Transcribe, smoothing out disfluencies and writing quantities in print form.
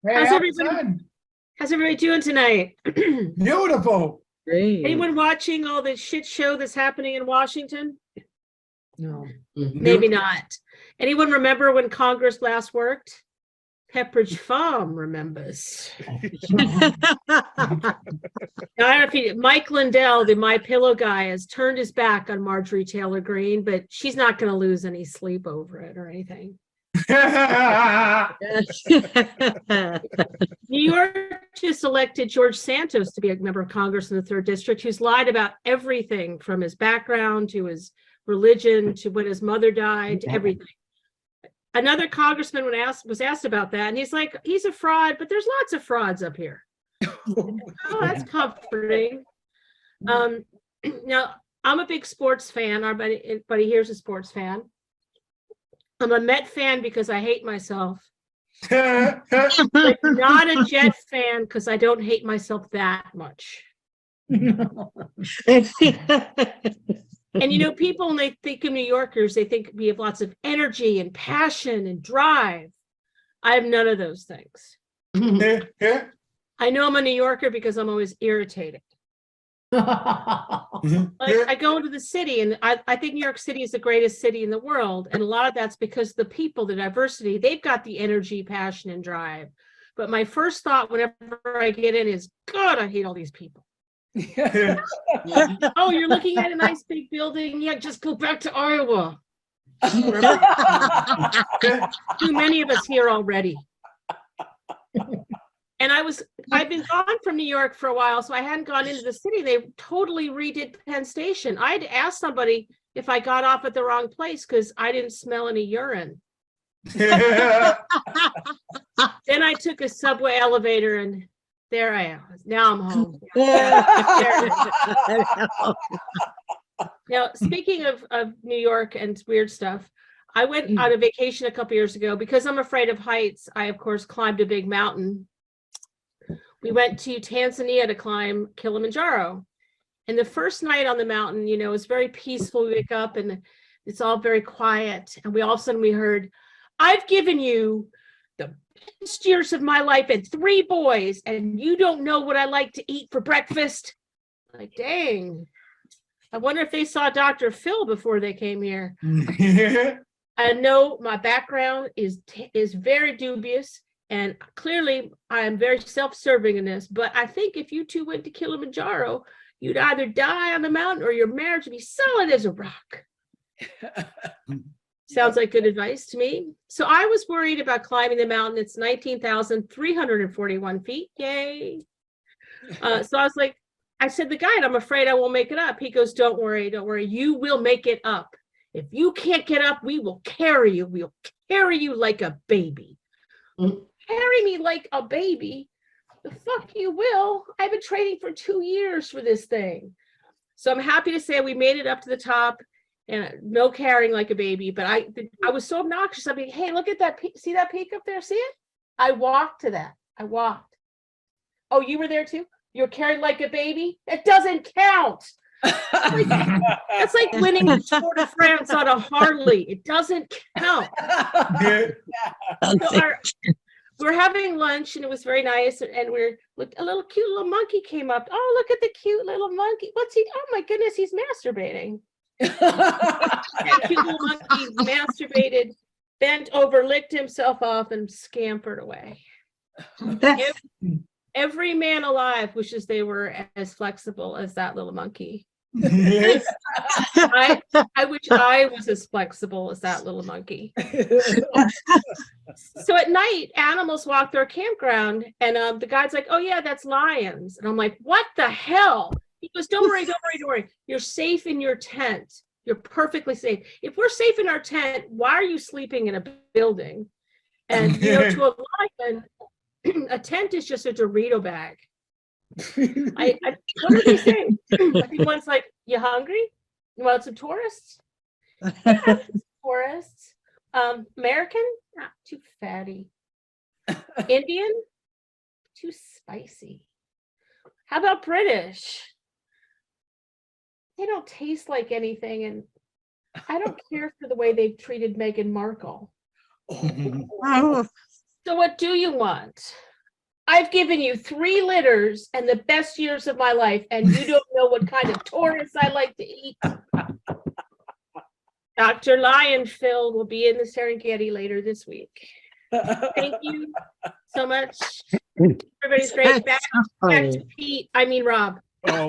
Hey, How's how's everybody? that? How's everybody doing tonight? Beautiful. Great. Anyone watching all the shit show that's happening in Washington? No. Maybe not. Anyone remember when Congress last worked? Pepperidge Farm remembers. I don't know if Mike Lindell, the My Pillow guy, has turned his back on Marjorie Taylor Greene, but she's not going to lose any sleep over it or anything. New York just elected George Santos to be a member of Congress in the 3rd District, who's lied about everything from his background to his religion to when his mother died to everything. Another congressman was asked about that, and he's like, he's a fraud, but there's lots of frauds up here. Oh, that's comforting. Now, I'm a big sports fan. Everybody here's a sports fan. I'm a Met fan because I hate myself. But not a Jet fan because I don't hate myself that much. And you know, people, when they think of New Yorkers, they think we have lots of energy and passion and drive. I have none of those things. I know I'm a New Yorker because I'm always irritated. Like, I go into the city, and I think New York City is the greatest city in the world. And a lot of that's because the people, the diversity, they've got the energy, passion, and drive. But my first thought whenever I get in is, God, I hate all these people. Oh, you're looking at a nice big building. Yeah, just go back to Iowa. Too many of us here already. And I've been gone from New York for a while, so I hadn't gone into the city. They totally redid Penn Station. I had to ask somebody if I got off at the wrong place because I didn't smell any urine. Then I took a subway elevator, and there I am. Now I'm home. Now, speaking of New York and weird stuff, I went on a vacation a couple years ago. Because I'm afraid of heights, I, of course, climbed a big mountain. We went to Tanzania to climb Kilimanjaro. And the first night on the mountain, you know, it's very peaceful. We wake up and it's all very quiet. And all of a sudden we heard, I've given you the best years of my life and 3 boys, and you don't know what I like to eat for breakfast. Like, dang. I wonder if they saw Dr. Phil before they came here. I know my background is very dubious. And clearly, I am very self-serving in this, but I think if you two went to Kilimanjaro, you'd either die on the mountain or your marriage would be solid as a rock. Sounds like good advice to me. So I was worried about climbing the mountain. It's 19,341 feet. Yay. So I was like, I said, the guide, I'm afraid I won't make it up. He goes, don't worry. You will make it up. If you can't get up, we will carry you. We'll carry you like a baby. Carry me like a baby? The fuck you will. I've been training for 2 years for this thing. So I'm happy to say we made it up to the top, and no carrying like a baby. But I was so obnoxious. I mean, hey, look at that. See that peak up there? See it? I walked to that. I walked. Oh, you were there too? You're carried like a baby? It doesn't count. That's like winning the Tour de France on a Harley. It doesn't count. So we're having lunch, and it was very nice. And a little cute little monkey came up. Oh, look at the cute little monkey. What's he? Oh my goodness, he's masturbating. That cute little monkey masturbated, bent over, licked himself off, and scampered away. Every man alive wishes they were as flexible as that little monkey. I wish I was as flexible as that little monkey. So at night, animals walk their campground, and the guide's like, oh yeah, that's lions. And I'm like, what the hell? He goes, don't worry. You're safe in your tent. You're perfectly safe. If we're safe in our tent, why are you sleeping in a building? And you know, to a lion, a tent is just a Dorito bag. What are they saying? I think one's like, you hungry? You want some tourists? Yeah, tourists. American? Not too fatty. Indian? Too spicy. How about British? They don't taste like anything, and I don't care for the way they treated Meghan Markle. So what do you want? I've given you 3 litters and the best years of my life, and you don't know what kind of Taurus I like to eat. Dr. Lionfield will be in the Serengeti later this week. Thank you so much. Everybody's great. Back to Pete. I mean, Rob. Oh.